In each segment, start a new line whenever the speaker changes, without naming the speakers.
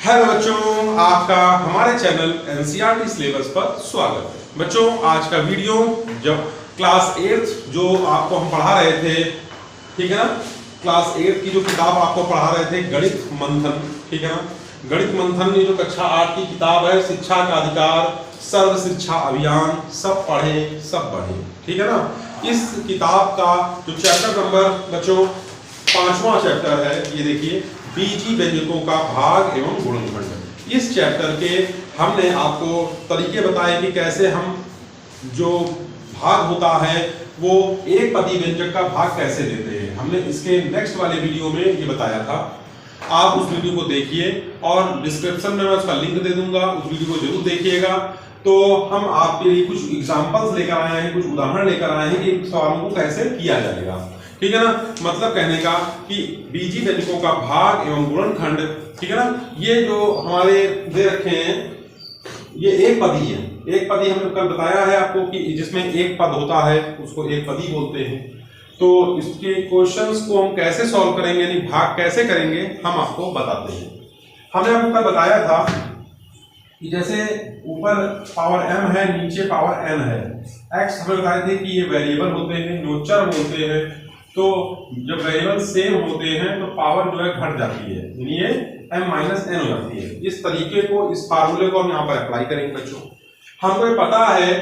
Hello बच्चों, आपका हमारे चैनल एनसीईआरटी सिलेबस पर स्वागत है। बच्चों, आज का वीडियो जब क्लास 8 जो आपको हम पढ़ा रहे थे, ठीक है ना, क्लास 8 की जो किताब आपको पढ़ा रहे थे गणित मंथन, ठीक है ना, गणित मंथन ये जो कक्षा 8 की किताब है, शिक्षा का अधिकार, सर्व शिक्षा अभियान, सब पढ़े सब बढ़े, ठीक है ना। इस किताब का जो चैप्टर नंबर बच्चों 5वां चैप्टर है, ये देखिए, बीजी व्यंजकों का भाग एवं गुणनखंड। इस चैप्टर के हमने आपको तरीके बताए कि कैसे हम जो भाग होता है वो एक पदी व्यंजक का भाग कैसे देते हैं। हमने इसके नेक्स्ट वाले वीडियो में ये बताया था, आप उस वीडियो को देखिए और डिस्क्रिप्शन में मैं उसका लिंक दे दूंगा, उस वीडियो को जरूर देखिएगा। तो हम आपके लिए कुछ एग्जाम्पल्स लेकर आए हैं, कुछ उदाहरण लेकर आए हैं कि सवालों को कैसे किया जाएगा, ठीक है ना। मतलब कहने का कि बीजी व्यंजकों का भाग एवं गुणनखंड, ठीक है ना, ये जो हमारे दे रखे हैं ये एक पदी है। एक पदी हमने कल बताया है आपको कि जिसमें एक पद होता है उसको एक पदी बोलते हैं। तो इसके क्वेश्चंस को हम कैसे सॉल्व करेंगे, यानी भाग कैसे करेंगे, हम आपको बताते हैं। हमने आपको कल बताया था कि जैसे ऊपर पावर m है, नीचे पावर n है। x हमें बताए थे कि ये वेरिएबल होते हैं, चर बोलते हैं। तो जब वेरिएबल सेम होते हैं तो पावर जो है घट जाती है, यानी ये m माइनस n हो जाती है। इस तरीके को, इस फार्मूले को हम यहाँ पर अप्लाई करेंगे बच्चों। हमको ये पता है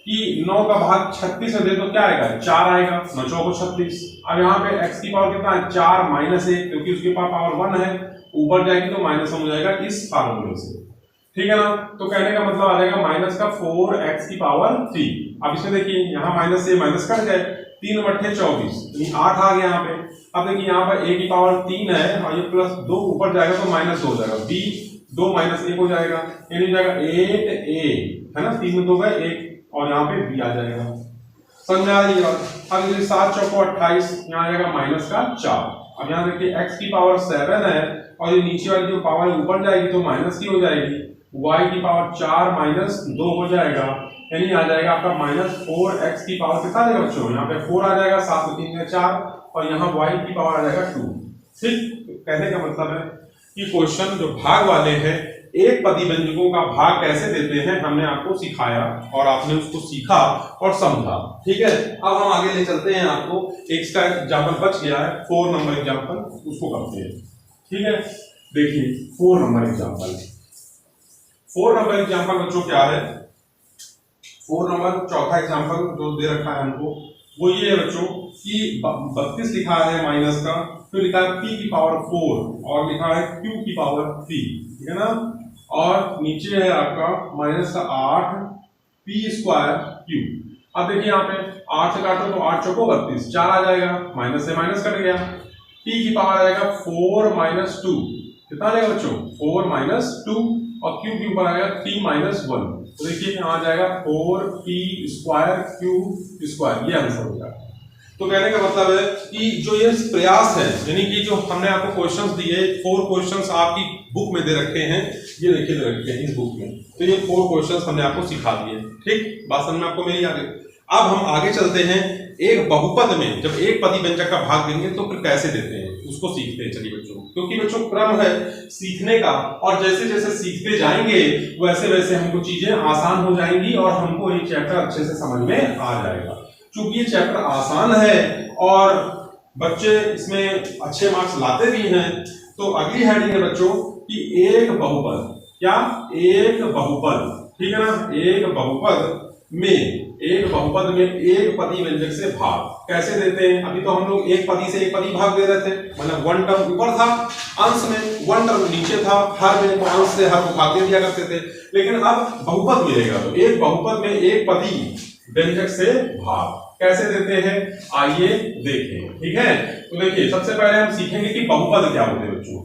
कि 9 का भाग 36 में दे तो क्या आएगा, 4 आएगा, 9 को 36। अब यहाँ पे x की पावर कितना है, 4 माइनस 1, क्योंकि उसके पास पावर 1 है, ऊपर जाएगी तो माइनस हो जाएगा इस फार्मूले से, ठीक है ना। तो कहने का मतलब आ जाएगा माइनस का 4x की पावर 3। अब इसमें देखिए यहाँ माइनस से माइनस कट जाए, 3 बटे 24 यानी 8 आ गया यहाँ पे। अब देखिए यहाँ पर a की पावर 3 है और ये प्लस 2 ऊपर जाएगा तो माइनस 2 हो जाएगा, b 2 माइनस 1 हो जाएगा, यानी जाएगा 8a, है ना, 3 में 2 गए 1 और यहाँ पे b आ जाएगा। समझ आ रही है बात। अब ये 7 चौको 28, यहाँ आ जाएगा माइनस का 4। अब यहाँ देखिए x की पावर 7 है और ये नीचे वाली जो पावर ऊपर जाएगी तो माइनस की हो जाएगी, y की पावर 4 माइनस 2 हो जाएगा, यानी आ जाएगा आपका माइनस 4x की पावर कितना आ जाएगा बच्चों, यहाँ पे 4 आ जाएगा, 7 में 3 में 4 और यहाँ y की पावर आ जाएगा 2। ठीक, कहने का मतलब है कि क्वेश्चन जो भाग वाले हैं एक पदी व्यंजकों का भाग कैसे देते हैं हमने आपको सिखाया और आपने उसको सीखा और समझा, ठीक है। अब हम आगे ले चलते हैं, आपको एक इसका एग्जाम्पल बच गया है, 4 नंबर एग्जाम्पल, उसको करते हैं, ठीक है। देखिए 4 नंबर एग्जाम्पल, 4 नंबर एग्जाम्पल बच्चों क्या है, 4 नंबर चौथा एग्जाम्पल जो दे रखा है हमको वो ये है बच्चों कि 32 लिखा है माइनस का, फिर लिखा है p की पावर 4 और लिखा है q की पावर 3, ठीक है ना, और नीचे है आपका माइनस का 8 p स्क्वायर q। अब देखिए यहाँ पे 8 से काटो तो 8 चौको 32, 4 आ जाएगा, माइनस से माइनस कट गया, p की पावर आ जाएगा 4 माइनस 2, कितना आ जाएगा बच्चों 4 माइनस 2 और q के ऊपर आ गया 3 माइनस 1। तो देखिए यहाँ आ जाएगा 4p स्क्वायर q स्क्वायर, ये आंसर होगा। तो कहने का मतलब है कि जो ये प्रयास है, यानी कि जो हमने आपको क्वेश्चंस दिए, 4 क्वेश्चंस आपकी बुक में दे रखे हैं, ये देखिए दे रखे हैं इस बुक में, तो ये 4 क्वेश्चंस हमने आपको सिखा दिए, ठीक, बात समझ में आपको मेरी आ गई। अब हम आगे चलते हैं, एक बहुपद में जब एक पदी व्यंजक का भाग देंगे तो फिर कैसे देते हैं उसको सीखते हैं। चलिए बच्चों, क्योंकि बच्चों क्रम है सीखने का और जैसे जैसे सीखते जाएंगे वैसे वैसे हमको चीजें आसान हो जाएंगी और हमको ये चैप्टर अच्छे से समझ में आ जाएगा। क्योंकि ये चैप्टर आसान है और बच्चे इसमें अच्छे मार्क्स लाते भी हैं। तो अगली हेडिंग है बच्चों कि एक बहुपद, क्या, एक बहुपद, ठीक है ना, एक बहुपद में एक पदी व्यंजक से भाग कैसे देते हैं। अभी तो हम लोग एक पदी से एक पदी भाग दे रहे थे, मतलब 1 टर्म ऊपर था अंश में, 1 टर्म नीचे था, हर में को अंश से हर को भाग दे दिया करते थे। लेकिन अब बहुपद मिलेगा तो एक बहुपद में एक पदी व्यंजक से भाग कैसे देते हैं, आइए देखें, ठीक है। तो देखिए सबसे पहले हम सीखेंगे कि बहुपद क्या होते हैं बच्चों।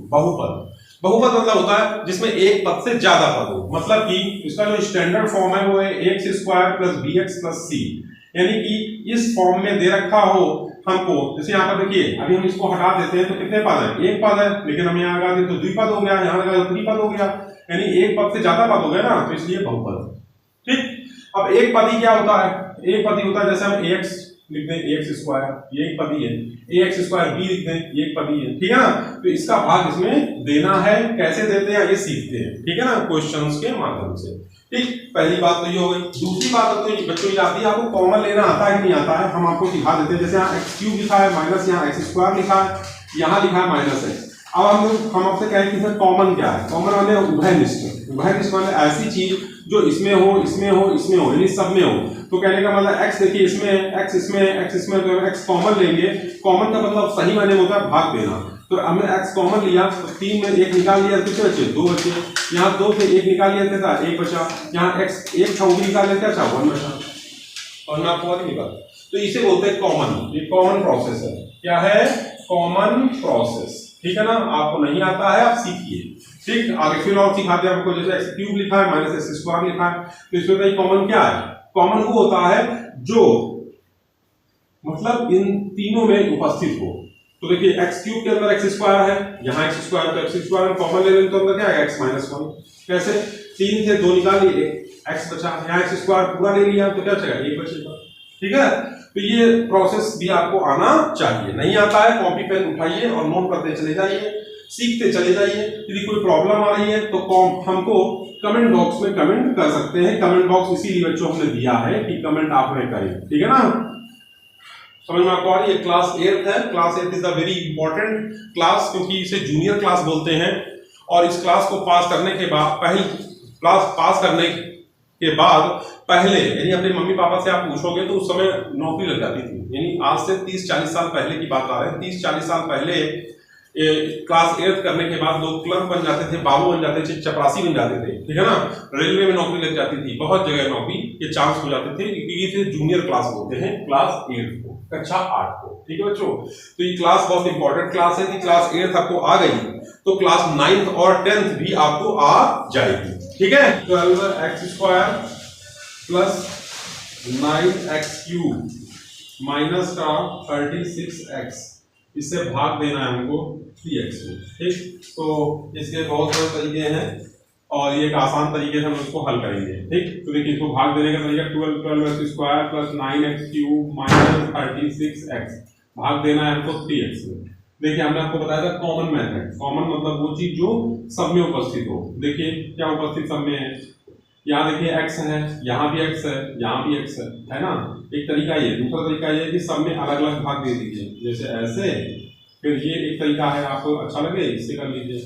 बहुपद मतलब होता है जिसमें एक पद से ज्यादा पद हो, मतलब कि इसका जो स्टैंडर्ड फॉर्म है वो है x square plus bx plus c, यानी कि इस फॉर्म में दे रखा हो हमको। जैसे यहाँ पर देखिए अभी हम इसको हटा देते हैं तो कितने पद है, एक पद है, लेकिन हम यहाँ लगा दें तो द्विपद हो गया, यहाँ लगा तो त्रिपद हो गया, यानी एक पद से ज्यादा पद हो गया ना, तो इसलिए बहुपद, ठीक। अब एक पदी क्या होता है, एक पदी होता है जैसे हम ax लिख दें ए एक्स स्क्वायर, ये एक पद ही है, ए एक्स स्क्वायर बी लिख दें, ये एक पद ही है, ठीक है ना। तो इसका भाग इसमें देना है, कैसे देते हैं ये सीखते हैं, ठीक है ना, क्वेश्चंस के माध्यम से। ठीक, पहली बात तो ये हो गई। दूसरी बात तो बच्चों ये आती है, आपको कॉमन लेना आता है कि नहीं आता है, हम आपको सिखा देते हैं। जैसे यहाँ एक्स क्यूब लिखा है माइनस यहाँ एक्स स्क्वायर लिखा है, यहाँ लिखा है माइनस एक्स। अब हम आपसे कहें कि इसमें कॉमन क्या है, कॉमन वाले उभयनिष्ठ। उभयनिष्ठ वाले ऐसी चीज जो इसमें हो, इसमें हो, इसमें हो, यानी सब में हो। तो कहने का मतलब एक्स देखिए इसमें, एक्स इसमें, एक्स इसमें, तो एक्स कॉमन लेंगे। कॉमन का मतलब सही मायने में होता है भाग देना। तो हमने एक्स कॉमन लिया तो 3 में 1 निकाल लिया, कितने बचे, 2 बचे। यहाँ 2 से 1 निकाल लिया था 1 बचा। यहाँ एक्स 1 था, वो निकाल लेते अच्छा 1 बचा, और मैं आपको और निकाल। तो इसे बोलते हैं कॉमन। ये कॉमन प्रोसेस है। क्या है, कॉमन प्रोसेस, ठीक है ना। आपको नहीं आता है, आप सीखिए। ठीक, आगे फिर और सिखाते हैं आपको। जैसे एक्स क्यूब लिखा है माइनस एक्स स्क्वायर लिखा है, तो इसमें बताइए कॉमन क्या है। कॉमन वो होता है जो मतलब इन तीनों में उपस्थित हो। तो देखिए एक्स क्यूब के अंदर एक्स स्क्वायर है, यहाँ एक्स स्क्वायर, तो एक्स स्क्वायर में कॉमन ले लेंगे तो अंदर क्या आएगा, एक्स माइनस 1। कैसे, 3 से 2 निकाल लिए, एक्स बचा। यहाँ एक्स स्क्वायर पूरा ले लिया तो क्या बचेगा, 1 बचेगा, ठीक है। तो ये प्रोसेस भी आपको आना चाहिए। नहीं आता है, कॉपी पेन उठाइए और नोट करते चले जाइए, सीखते चले जाइए। यदि कोई प्रॉब्लम आ रही है तो हमको कमेंट बॉक्स में कमेंट कर सकते हैं। कमेंट बॉक्स इसीलिए बच्चों हमने दिया है कि कमेंट आप हमें करें, ठीक है ना। समझ में आपको आ रही है। क्लास 8 है। Class 8 is a very important class, क्योंकि इसे जूनियर क्लास बोलते हैं। और इस क्लास को पास करने के बाद, पहली क्लास पास करने के बाद पहले, यानी अपने मम्मी पापा से आप पूछोगे तो उस समय नौकरी लग जाती थी। यानी आज से 30-40 साल पहले की बात आ रही है। 30-40 साल पहले क्लास 8 करने के बाद लोग क्लर्क बन जाते थे, बाबू बन जाते थे, चपरासी बन जाते थे, ठीक है ना। रेलवे में नौकरी लग जाती थी, बहुत जगह नौकरी के चांस हो जाते थे, क्योंकि इसे जूनियर क्लास बोलते हैं, क्लास 8 को, कक्षा 8 को, ठीक है बच्चों। तो ये क्लास बहुत इंपॉर्टेंट क्लास है। कि क्लास 8 आपको आ गई तो क्लास 9th और 10th भी आपको आ जाएगी, ठीक है। 12x square plus 9x cube minus का 36x, इससे भाग देना है हमको 3x में, ठीक। तो इसके बहुत सारे तरीके हैं और ये एक आसान तरीके से हम इसको हल करेंगे, ठीक। तो देखिए इसको भाग देने का तरीका 12x square plus 9x cube minus 36x, भाग देना है हमको 3x में। देखिए हमने आपको बताया था कॉमन मेथड। कॉमन मतलब वो चीज जो सब में उपस्थित हो। देखिए क्या उपस्थित सब में है, यहाँ देखिए x है, यहाँ भी x है, यहाँ भी x है ना। एक तरीका ये। दूसरा तरीका ये कि सब में अलग अलग भाग दे दीजिए, जैसे ऐसे। फिर ये एक तरीका है, आपको अच्छा लगे इससे कर लीजिए।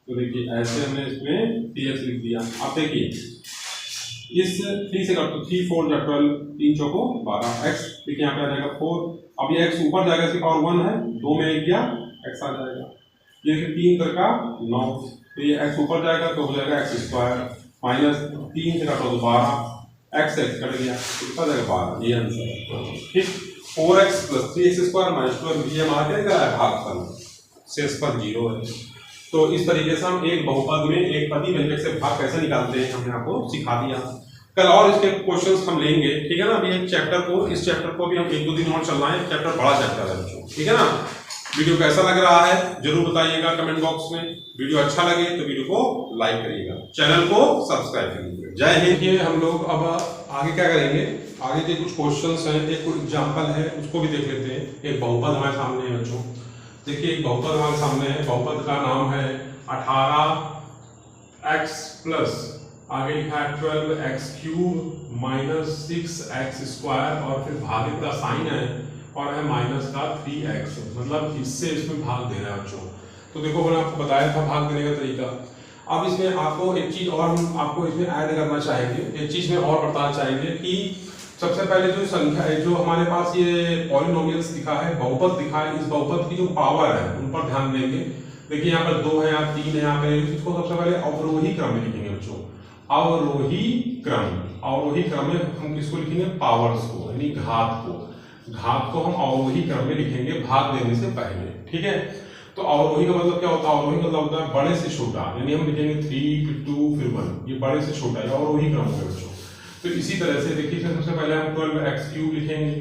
तो देखिए ऐसे हमने इसमें 3x लिख दिया। अब देखिए इस 3 से करते 3 4 जा 12, 3 चौको 12, x देखिए यहाँ पे आ जाएगा 4। अब ये x ऊपर जाएगा, इसकी पावर 1 है, 2 में 1 गया, x आ जाएगा। ये 3 का 9, तो ये x ऊपर जाएगा तो हो जाएगा x स्क्वायर माइनस 3 से काटो तो 12, x कट गया, कितना जाएगा 12, ये आंसर है, ठीक। 4x plus 3x square minus 12, ये हमारा क्या निकला है, भागफल, शेष पद 0 है। तो इस तरीके से हम एक बहुपद में एक पदी व्यंजक से भाग कैसे निकालते हैं हमने आपको सिखा दिया। कल और इसके क्वेश्चंस हम लेंगे, ठीक है ना। अभी एक चैप्टर को, इस चैप्टर को भी हम 1-2 दिन और चलना है। चैप्टर बड़ा चैप्टर है बच्चों, ठीक है ना। वीडियो कैसा लग रहा है जरूर बताइएगा कमेंट बॉक्स में। वीडियो अच्छा लगे तो वीडियो को लाइक करिएगा, चैनल को सब्सक्राइब करिएगा। जय हिंद। ये हम लोग अब आगे क्या करेंगे, आगे के कुछ क्वेश्चंस हैं, एक एग्जांपल है उसको भी देख लेते हैं। एक बहुपद हमारे सामने है बच्चों, देखिए एक बहुपद हमारे सामने है। बहुपद का नाम है 18x प्लस आगे लिखा है 12x cube minus 6x square और फिर भागित का साइन है और है माइनस का 3x, मतलब इससे इसमें भाग देना है बच्चों। तो देखो मैंने आपको बताया था भाग देने का तरीका। अब इसमें आपको एक चीज और आपको इसमें ऐड करना चाहेंगे, एक चीज में और बताना चाहेंगे कि सबसे पहले जो संख्या है, जो हमारे पास ये पॉलिनोमियल्स दिखा है, बहुपद दिखा है, इस बहुपद की जो पावर है उन पर ध्यान देंगे। देखिए यहाँ पर 2 है, यहाँ 3 है, यहाँ पे इसको सबसे पहले अवरोही क्रम में लिखेंगे बच्चों। अवरोही क्रम, अवरोही क्रम में हम किसको लिखेंगे, पावर्स को, यानी घात को। घात को हम अवरोही क्रम में लिखेंगे भाग देने से पहले, ठीक है। तो अवरोही का मतलब क्या होता है, अवरोही का मतलब होता है बड़े से छोटा, यानी हम लिखेंगे 3 फिर 2 फिर 1, ये बड़े से छोटा है अवरोही क्रम है बच्चों। तो इसी तरह से देखिए सबसे पहले हम 12x क्यूब लिखेंगे,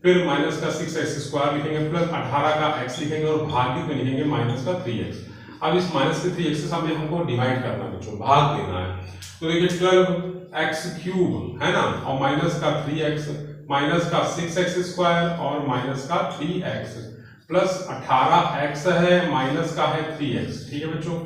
फिर माइनस का 6x स्क्वायर लिखेंगे, प्लस 18 का x लिखेंगे और भागित में लिखेंगे माइनस का 3x। अब इस माइनस के 3x से सामने हमको डिवाइड करना है बच्चों, भाग देना है। तो देखिए 12x क्यूब है ना और माइनस का 3x, माइनस का 6x² और माइनस का 3x प्लस 18x है, माइनस का है 3x। ठीक है बच्चों,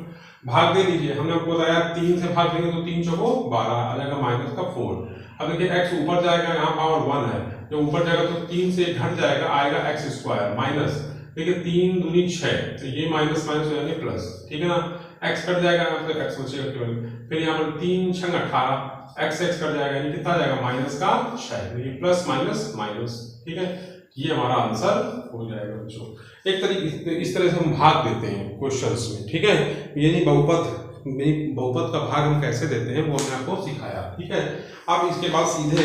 भाग दे दीजिए। हमने आपको बताया 3 से भाग देंगे तो 3 चौको 12 आ जाएगा, माइनस का 4। अब देखिए x ऊपर जाएगा, यहाँ पावर 1 है, जब ऊपर जाएगा तो 3 से घट जाएगा, आएगा x² माइनस, देखिए 3 दूनी 6, तो ये माइनस माइनस हो जाएंगे प्लस। ठीक है ना, x कट जाएगा तो x बचेगा केवल, फिर यहाँ पर 3 6 18, x कट जाएगा, यानी कितना जाएगा माइनस का 6, देखिए प्लस माइनस माइनस। ठीक है, ये हमारा आंसर हो जाएगा बच्चों। एक तरीके इस तरह से हम भाग देते हैं क्वेश्चंस में। ठीक है, यानी बहुपद का भाग हम कैसे देते हैं वो हमने आपको सिखाया। ठीक है, अब इसके बाद सीधे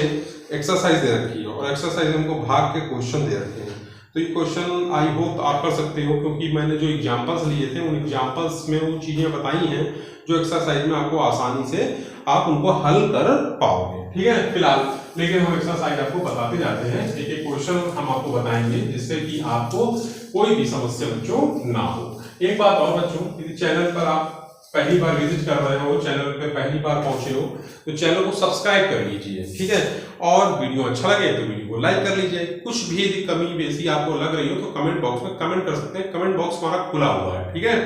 एक्सरसाइज दे रखी है और एक्सरसाइज हमको भाग के क्वेश्चन दे रखे हैं। तो ये क्वेश्चन आई होप आप कर सकते हो, क्योंकि मैंने जो एग्जांपल्स लिए थे उन एग्जांपल्स में वो चीजें बताई हैं जो एक्सरसाइज में आपको आसानी से आप उनको हल कर पाओगे। ठीक है, फिलहाल लेकिन हम एक्सरसाइज आपको बताते जाते हैं, एक एक क्वेश्चन हम आपको बताएंगे जिससे कि आपको कोई भी समस्या बच्चों ना हो। एक बात और बच्चों, यदि चैनल पर आप पहली बार विजिट कर रहे हो, चैनल पे पहली बार पहुंचे हो, तो चैनल को सब्सक्राइब कर लीजिए। ठीक है, और वीडियो अच्छा लगे तो वीडियो को लाइक कर लीजिए। कुछ भी यदि कमी बेसी आपको लग रही हो तो कमेंट बॉक्स में कमेंट कर सकते हैं, कमेंट बॉक्स हमारा खुला हुआ है। ठीक है,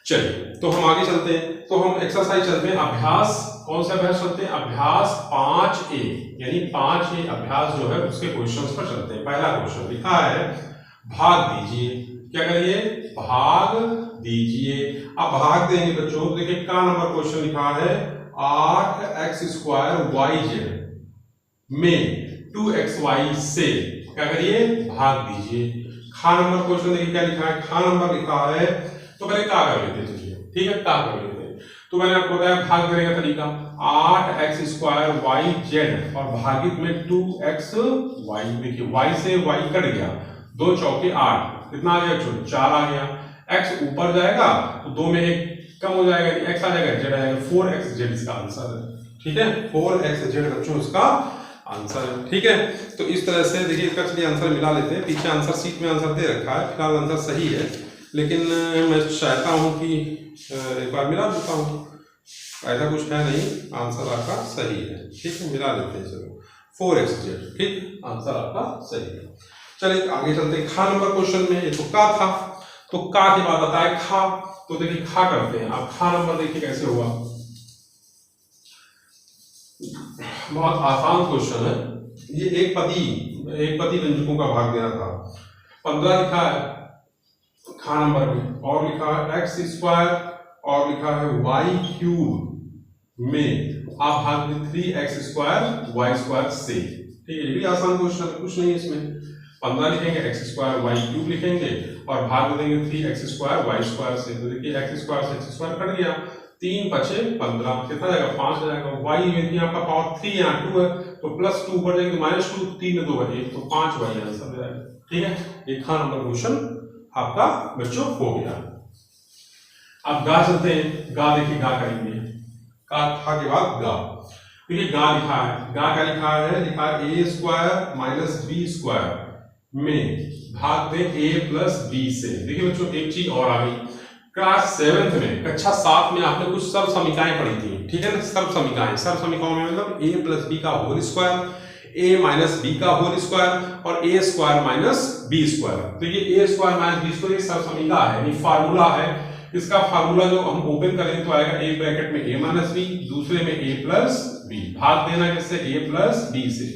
चलिए तो हम आगे चलते हैं। तो हम एक्सरसाइज चलते हैं, अभ्यास कौन सा अभ्यास चलते हैं, अभ्यास 5A, यानी 5A अभ्यास जो है उसके क्वेश्चंस पर चलते हैं। पहला क्वेश्चन लिखा है भाग दीजिए। क्या करिए, भाग दीजिए। अब भाग देंगे बच्चों, देखिए का नंबर क्वेश्चन लिखा है 8x² yz में 2xy से क्या करिए, भाग दीजिए। खा नंबर क्वेश्चन देखिए क्या लिखा है, खा नंबर लिखा है, तो पहले का कर लेते हैं। चलिए ठीक है, का कर लेते हैं। तो मैंने आपको बताया भाग देने का तरीका, 8x² yz और भागित में 2xy। देखिए y से y कट गया, 2 चौके 8, कितना आ गया बच्चों, 4 आ गया। x ऊपर जाएगा तो 2 में 1 कम हो जाएगा, x आ जाएगा, z आएगा, 4xz इसका आंसर है। ठीक है, 4xz बच्चों इसका आंसर है। ठीक है, तो इस तरह से देखिए इसका चलिए आंसर मिला लेते हैं। पीछे आंसर शीट में आंसर दे रखा है, फिलहाल आंसर सही है, लेकिन मैं चाहता हूं कि एक बार मिला देता हूं। ऐसा कुछ है नहीं, आंसर आपका सही है। ठीक है, मिला लेते हैं, चलो 4xz। ठीक, आंसर आपका सही है। चलिए आगे चलते हैं। खा नंबर क्वेश्चन में ये तो का था, तो का के बाद आता है खा, तो देखिए खा करते हैं। अब खा नंबर देखिए कैसे हुआ, बहुत आसान क्वेश्चन है ये। एक पति व्यंजकों का भाग देना था, 15 लिखा है खा नंबर में, और लिखा है x² और लिखा है y³ में आप भाग में 3x² y² से। ठीक है, ये भी आसान क्वेश्चन है, कुछ नहीं है इसमें। 15 लिखेंगे, x² y³ लिखेंगे और भाग देंगे 3x² y² से। तो देखिए x² से x² कट गया, 3 बचे 15, कितना जाएगा 5 जाएगा। y में आपका पावर 3 यहाँ 2 है, तो प्लस 2 ऊपर जाएंगे -2, 3 में 2 है 1, तो 5 y आंसर जाएगा। ठीक है, एक खा नंबर क्वेश्चन आपका बच्चों हो गया। अब गा चलते हैं। गा देखिए गा करेंगे, का था के बाद गा। देखिए गा लिखा है, गा का लिखा है a² - b² में भाग दे a + b से। देखिए बच्चों एक चीज और आ गई, क्लास 7th में कक्षा 7 में आपने कुछ सर्व समीकरणाएं पढ़ी थी। ठीक है ना, सर्व समीकरणाओं में मतलब a + b का होल स्क्वायर, a - b का होल स्क्वायर और a² - b²। तो ये a² - b² एक सर्व समीकरण है, यानी फार्मूला है। इसका फार्मूला जो हम ओपन करेंगे तो आएगा a ब्रैकेट में a - b, दूसरे में a + b, भाग देना किससे, a + b से।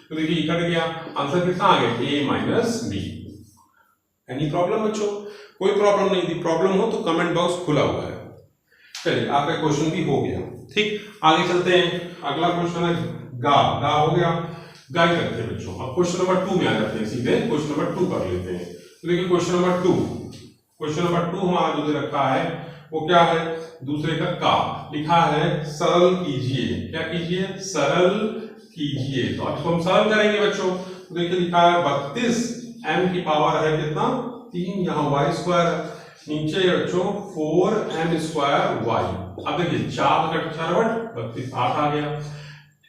तो देखिए कट गया, आंसर कितना आ गया, a - b। एनी प्रॉब्लम बच्चों? कोई प्रॉब्लम नहीं, यदि प्रॉब्लम हो तो कमेंट बॉक्स खुला हुआ है। चलिए आपका क्वेश्चन भी हो गया। ठीक, आगे चलते हैं। अगला क्वेश्चन है गा। गा हो गया, गा ही करते हैं बच्चों। अब क्वेश्चन नंबर 2 में आ जाते हैं, सीधे क्वेश्चन नंबर 2 कर लेते हैं। तो देखिए क्वेश्चन नंबर 2 हमारा जो दे रखा है वो क्या है, दूसरे का लिखा है सरल कीजिए। क्या कीजिए, सरल कीजिए। तो अब हम सरल करेंगे बच्चों, तो देखिए लिखा है 32 m की पावर है कितना, 3, यहाँ y², नीचे बच्चों 4m² y। अब देखिए 4 का 32 8 आ गया।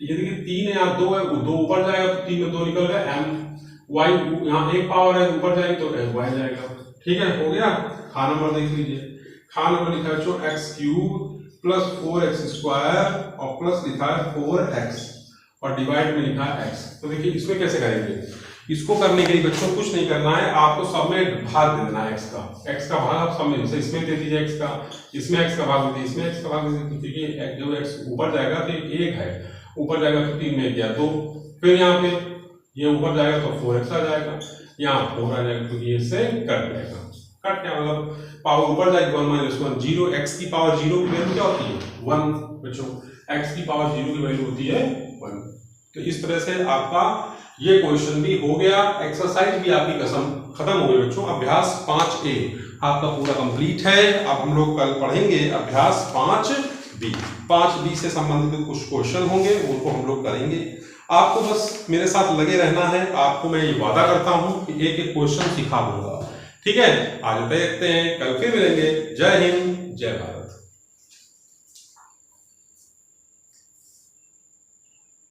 ये देखिए 3 है, यहाँ 2 है, 2 ऊपर जाएगा तो 3 में 2 निकल गया, m y यहाँ एक पावर है, ऊपर जाएगी तो y जाएगा। ठीक है, हो गया। खा नंबर देख लीजिए, खा नंबर लिखा है बच्चों x³ + 4x² और प्लस लिखा है 4x और डिवाइड में लिखा है x। तो देखिए इसमें कैसे करेंगे, इसको करने के लिए बच्चों कुछ नहीं करना है, आपको सब में भाग दे देना है x का भाग आप सब में, जैसे इसमें दे दीजिए x का, इसमें x का भाग दे दीजिए, इसमें x का भाग दे दीजिए। देखिए जब x ऊपर जाएगा तो 1 है, ऊपर जाएगा तो 3 में गया 2, फिर यहाँ पे ये ऊपर जाएगा तो 4x आ जाएगा, यहाँ 4 आ जाएगा, तो ये से कट जाएगा। कट क्या मतलब पावर ऊपर जाएगी 1 माइनस 1, 0, x की पावर 0 की वैल्यू क्या होती है 1 बच्चों, x की पावर 0 की वैल्यू होती है 1। तो इस तरह से आपका ये क्वेश्चन भी हो गया, एक्सरसाइज भी आपकी कसम खत्म हो गई बच्चों। अभ्यास 5A आपका पूरा कंप्लीट है। अब हम लोग कल पढ़ेंगे अभ्यास 5B। 5B से संबंधित कुछ क्वेश्चन होंगे, उनको हम लोग करेंगे। आपको बस मेरे साथ लगे रहना है, आपको मैं ये वादा करता हूँ कि एक एक क्वेश्चन सिखा दूंगा। ठीक है, आज देखते हैं, कल फिर मिलेंगे। जय हिंद, जय भारत।